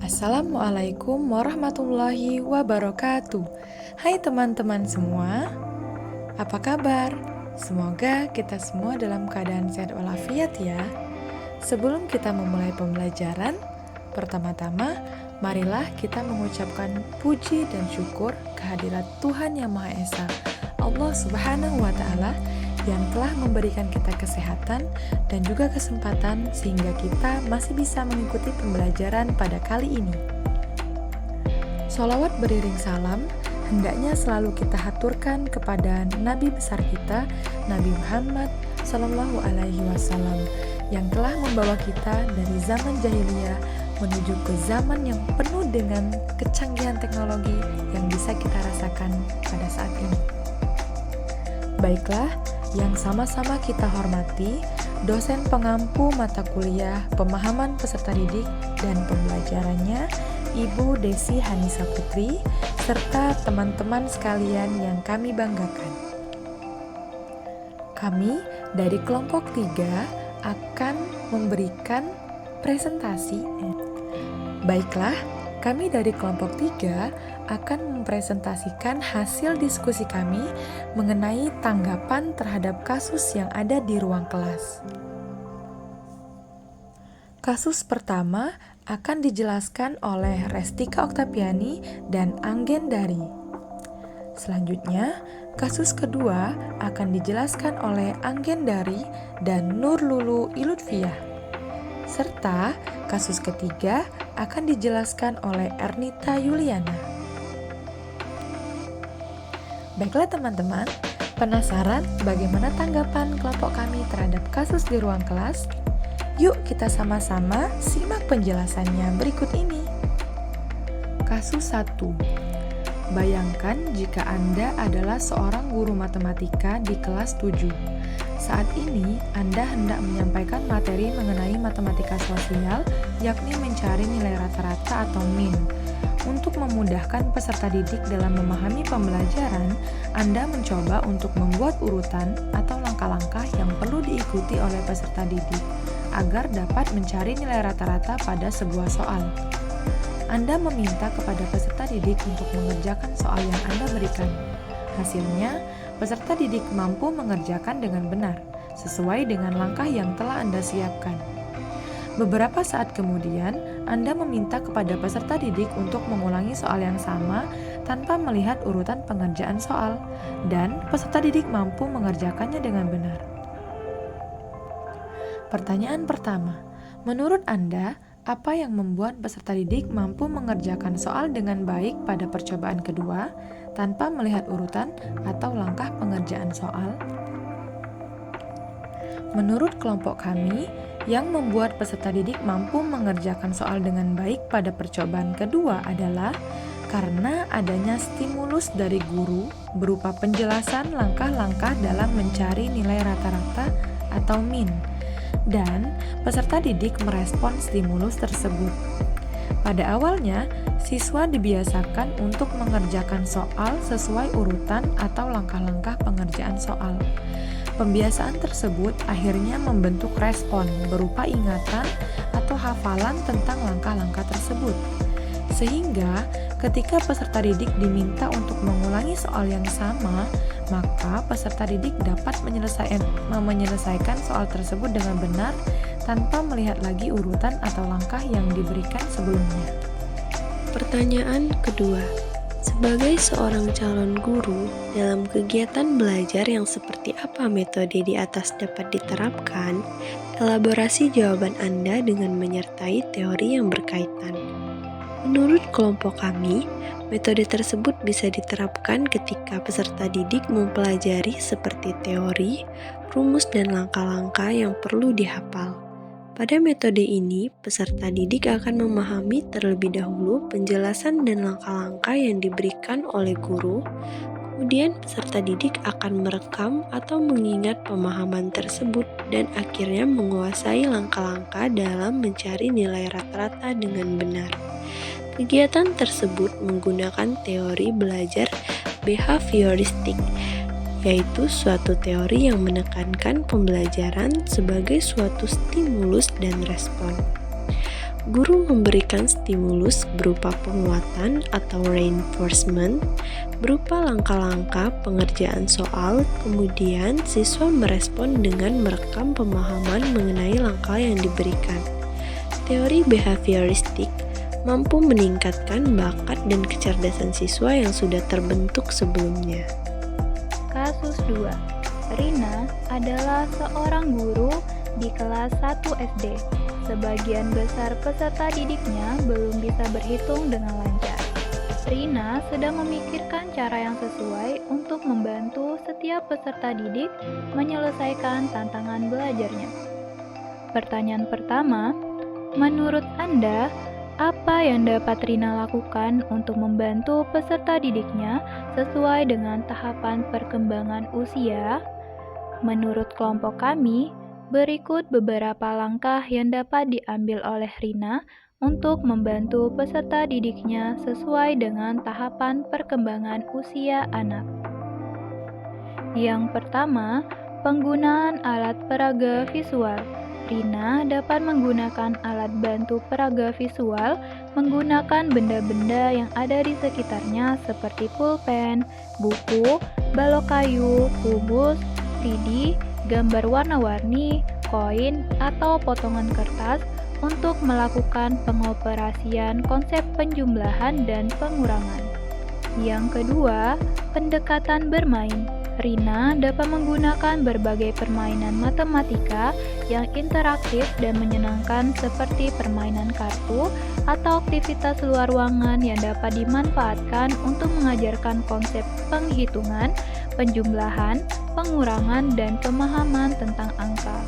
Assalamualaikum warahmatullahi wabarakatuh. Hai teman-teman semua, apa kabar? Semoga kita semua dalam keadaan sehat walafiat ya. Sebelum kita memulai pembelajaran, pertama-tama marilah kita mengucapkan puji dan syukur kehadirat Tuhan Yang Maha Esa, Allah Subhanahu wa Ta'ala, yang telah memberikan kita kesehatan dan juga kesempatan sehingga kita masih bisa mengikuti pembelajaran pada kali ini. Sholawat beriring salam hendaknya selalu kita haturkan kepada Nabi besar kita, Nabi Muhammad Sallallahu Alaihi Wasallam, yang telah membawa kita dari zaman jahiliyah menuju ke zaman yang penuh dengan kecanggihan teknologi yang bisa kita rasakan pada saat ini. Baiklah, yang sama-sama kita hormati, dosen pengampu mata kuliah pemahaman peserta didik dan pembelajarannya, Ibu Desi Hanisa Putri, serta teman-teman sekalian yang kami banggakan. Kami dari kelompok 3 akan memberikan presentasi. Baiklah, kami dari kelompok 3 akan mempresentasikan hasil diskusi kami mengenai tanggapan terhadap kasus yang ada di ruang kelas. Kasus pertama akan dijelaskan oleh Restika Oktaviani dan Anggen Dari. Selanjutnya, kasus kedua akan dijelaskan oleh Anggen Dari dan Nur Lulu Ilutfiah. Serta kasus ketiga akan dijelaskan oleh Ernita Yuliana. Baiklah teman-teman, penasaran bagaimana tanggapan kelompok kami terhadap kasus di ruang kelas? Yuk kita sama-sama simak penjelasannya berikut ini. Kasus 1. Bayangkan jika Anda adalah seorang guru matematika di kelas 7. Saat ini, Anda hendak menyampaikan materi mengenai matematika sosial, yakni mencari nilai rata-rata atau min. Untuk memudahkan peserta didik dalam memahami pembelajaran, Anda mencoba untuk membuat urutan atau langkah-langkah yang perlu diikuti oleh peserta didik agar dapat mencari nilai rata-rata pada sebuah soal. Anda meminta kepada peserta didik untuk mengerjakan soal yang Anda berikan. Hasilnya, peserta didik mampu mengerjakan dengan benar, sesuai dengan langkah yang telah Anda siapkan. Beberapa saat kemudian, Anda meminta kepada peserta didik untuk mengulangi soal yang sama tanpa melihat urutan pengerjaan soal, dan peserta didik mampu mengerjakannya dengan benar. Pertanyaan pertama, menurut Anda, apa yang membuat peserta didik mampu mengerjakan soal dengan baik pada percobaan kedua tanpa melihat urutan atau langkah pengerjaan soal? Menurut kelompok kami, yang membuat peserta didik mampu mengerjakan soal dengan baik pada percobaan kedua adalah karena adanya stimulus dari guru berupa penjelasan langkah-langkah dalam mencari nilai rata-rata atau min, dan peserta didik merespon stimulus tersebut. Pada awalnya, siswa dibiasakan untuk mengerjakan soal sesuai urutan atau langkah-langkah pengerjaan soal. Pembiasaan tersebut akhirnya membentuk respon berupa ingatan atau hafalan tentang langkah-langkah tersebut. Sehingga ketika peserta didik diminta untuk mengulangi soal yang sama, maka peserta didik dapat menyelesaikan soal tersebut dengan benar tanpa melihat lagi urutan atau langkah yang diberikan sebelumnya. Pertanyaan kedua. Sebagai seorang calon guru, dalam kegiatan belajar yang seperti apa metode di atas dapat diterapkan? Elaborasi jawaban Anda dengan menyertai teori yang berkaitan. Menurut kelompok kami, metode tersebut bisa diterapkan ketika peserta didik mempelajari seperti teori, rumus, dan langkah-langkah yang perlu dihafal. Pada metode ini, peserta didik akan memahami terlebih dahulu penjelasan dan langkah-langkah yang diberikan oleh guru. Kemudian, peserta didik akan merekam atau mengingat pemahaman tersebut dan akhirnya menguasai langkah-langkah dalam mencari nilai rata-rata dengan benar. Kegiatan tersebut menggunakan teori belajar behavioristik, yaitu suatu teori yang menekankan pembelajaran sebagai suatu stimulus dan respon. guru memberikan stimulus berupa penguatan atau reinforcement, berupa langkah-langkah pengerjaan soal, kemudian siswa merespon dengan merekam pemahaman mengenai langkah yang diberikan. Teori behavioristik mampu meningkatkan bakat dan kecerdasan siswa yang sudah terbentuk sebelumnya. Kasus 2. Rina adalah seorang guru di kelas 1 SD. Sebagian besar peserta didiknya belum bisa berhitung dengan lancar. Rina sedang memikirkan cara yang sesuai untuk membantu setiap peserta didik menyelesaikan tantangan belajarnya. Pertanyaan pertama, menurut Anda, apa yang dapat Rina lakukan untuk membantu peserta didiknya sesuai dengan tahapan perkembangan usia? Menurut kelompok kami, berikut beberapa langkah yang dapat diambil oleh Rina untuk membantu peserta didiknya sesuai dengan tahapan perkembangan usia anak. Yang pertama, penggunaan alat peraga visual. Rina dapat menggunakan alat bantu peraga visual menggunakan benda-benda yang ada di sekitarnya seperti pulpen, buku, balok kayu, kubus, 3D, gambar warna-warni, koin, atau potongan kertas untuk melakukan pengoperasian konsep penjumlahan dan pengurangan. Yang kedua, pendekatan bermain. Rina dapat menggunakan berbagai permainan matematika yang interaktif dan menyenangkan seperti permainan kartu atau aktivitas luar ruangan yang dapat dimanfaatkan untuk mengajarkan konsep penghitungan, penjumlahan, pengurangan, dan pemahaman tentang angka.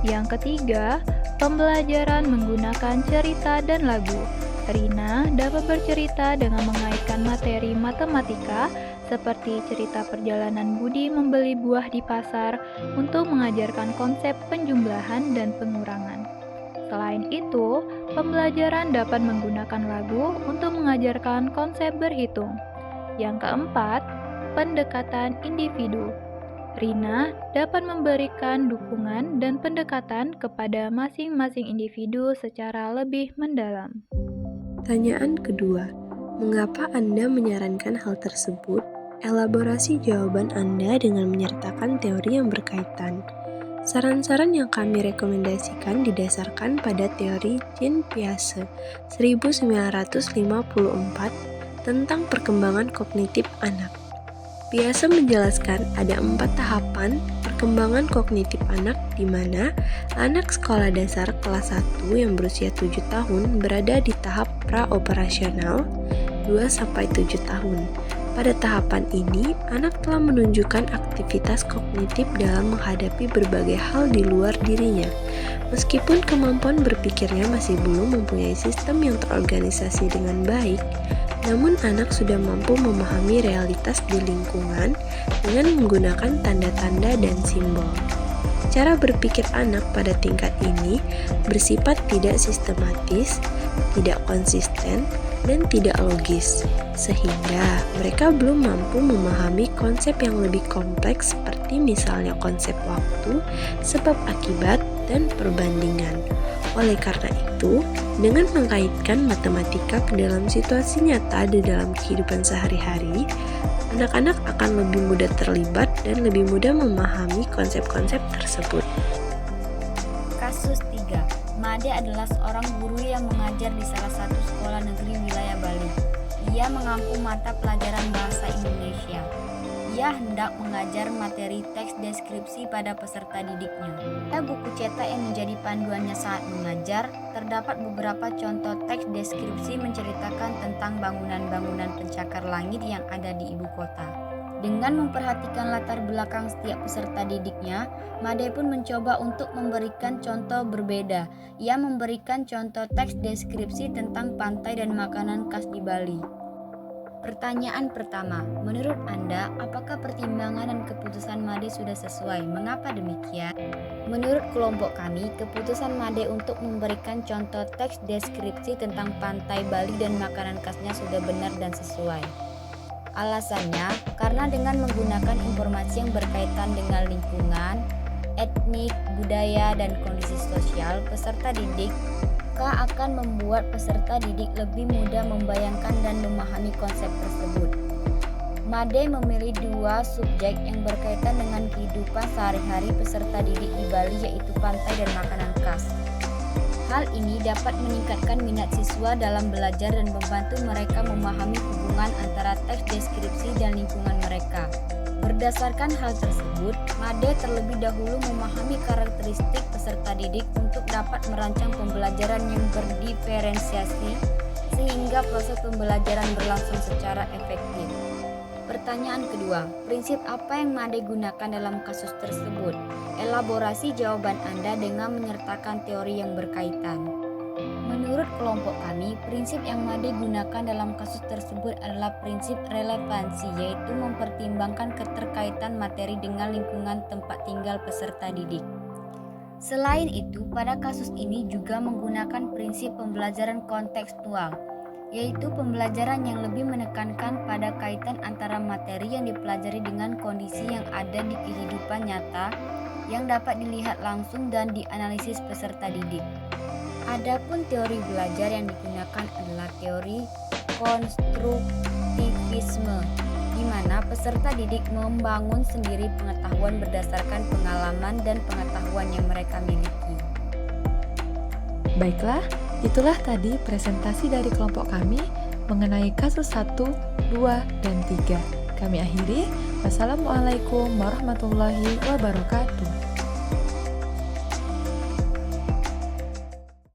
Yang ketiga, pembelajaran menggunakan cerita dan lagu. Rina dapat bercerita dengan mengaitkan materi matematika seperti cerita perjalanan Budi membeli buah di pasar untuk mengajarkan konsep penjumlahan dan pengurangan. Selain itu, pembelajaran dapat menggunakan lagu untuk mengajarkan konsep berhitung. Yang keempat, pendekatan individu. Rina dapat memberikan dukungan dan pendekatan kepada masing-masing individu secara lebih mendalam. Pertanyaan kedua, mengapa Anda menyarankan hal tersebut? Elaborasi jawaban Anda dengan menyertakan teori yang berkaitan. Saran-saran yang kami rekomendasikan didasarkan pada teori Jean Piaget 1954 tentang perkembangan kognitif anak. Piaget menjelaskan ada 4 tahapan perkembangan kognitif anak di mana anak sekolah dasar kelas 1 yang berusia 7 tahun berada di tahap pra-operasional 2-7 tahun. Pada tahapan ini, anak telah menunjukkan aktivitas kognitif dalam menghadapi berbagai hal di luar dirinya. Meskipun kemampuan berpikirnya masih belum mempunyai sistem yang terorganisasi dengan baik, namun anak sudah mampu memahami realitas di lingkungan dengan menggunakan tanda-tanda dan simbol. Cara berpikir anak pada tingkat ini bersifat tidak sistematis, tidak konsisten, dan tidak logis, sehingga mereka belum mampu memahami konsep yang lebih kompleks seperti misalnya konsep waktu, sebab akibat, dan perbandingan. Oleh karena itu, dengan mengkaitkan matematika ke dalam situasi nyata di dalam kehidupan sehari-hari, anak-anak akan lebih mudah terlibat dan lebih mudah memahami konsep-konsep tersebut. Kasus 3. Made adalah seorang guru yang mengajar di salah satu sekolah negeri wilayah Bali. Ia mengampu mata pelajaran bahasa Indonesia. Ia hendak mengajar materi teks deskripsi pada peserta didiknya. Pada buku cetak yang menjadi panduannya saat mengajar, terdapat beberapa contoh teks deskripsi menceritakan tentang bangunan-bangunan pencakar langit yang ada di ibu kota. Dengan memperhatikan latar belakang setiap peserta didiknya, Made pun mencoba untuk memberikan contoh berbeda. Ia memberikan contoh teks deskripsi tentang pantai dan makanan khas di Bali. Pertanyaan pertama, menurut Anda, apakah pertimbangan dan keputusan Made sudah sesuai? Mengapa demikian? Menurut kelompok kami, keputusan Made untuk memberikan contoh teks deskripsi tentang pantai Bali dan makanan khasnya sudah benar dan sesuai. Alasannya, karena dengan menggunakan informasi yang berkaitan dengan lingkungan, etnik, budaya, dan kondisi sosial peserta didik, maka akan membuat peserta didik lebih mudah membayangkan dan memahami konsep tersebut. Made memilih dua subjek yang berkaitan dengan kehidupan sehari-hari peserta didik di Bali, yaitu pantai dan makanan khas. Hal ini dapat meningkatkan minat siswa dalam belajar dan membantu mereka memahami hubungan antara teks deskripsi dan lingkungan mereka. Berdasarkan hal tersebut, Made terlebih dahulu memahami karakteristik peserta didik untuk dapat merancang pembelajaran yang berdiferensiasi sehingga proses pembelajaran berlangsung secara efektif. Pertanyaan kedua, prinsip apa yang Made gunakan dalam kasus tersebut? Elaborasi jawaban Anda dengan menyertakan teori yang berkaitan. Menurut kelompok kami, prinsip yang Made gunakan dalam kasus tersebut adalah prinsip relevansi, yaitu mempertimbangkan keterkaitan materi dengan lingkungan tempat tinggal peserta didik. Selain itu, pada kasus ini juga menggunakan prinsip pembelajaran kontekstual, yaitu pembelajaran yang lebih menekankan pada kaitan antara materi yang dipelajari dengan kondisi yang ada di kehidupan nyata yang dapat dilihat langsung dan dianalisis peserta didik. Adapun teori belajar yang digunakan adalah teori konstruktivisme, di mana peserta didik membangun sendiri pengetahuan berdasarkan pengalaman dan pengetahuan yang mereka miliki. Baiklah, itulah tadi presentasi dari kelompok kami mengenai kasus 1, 2, dan 3. Kami akhiri. Wassalamualaikum warahmatullahi wabarakatuh.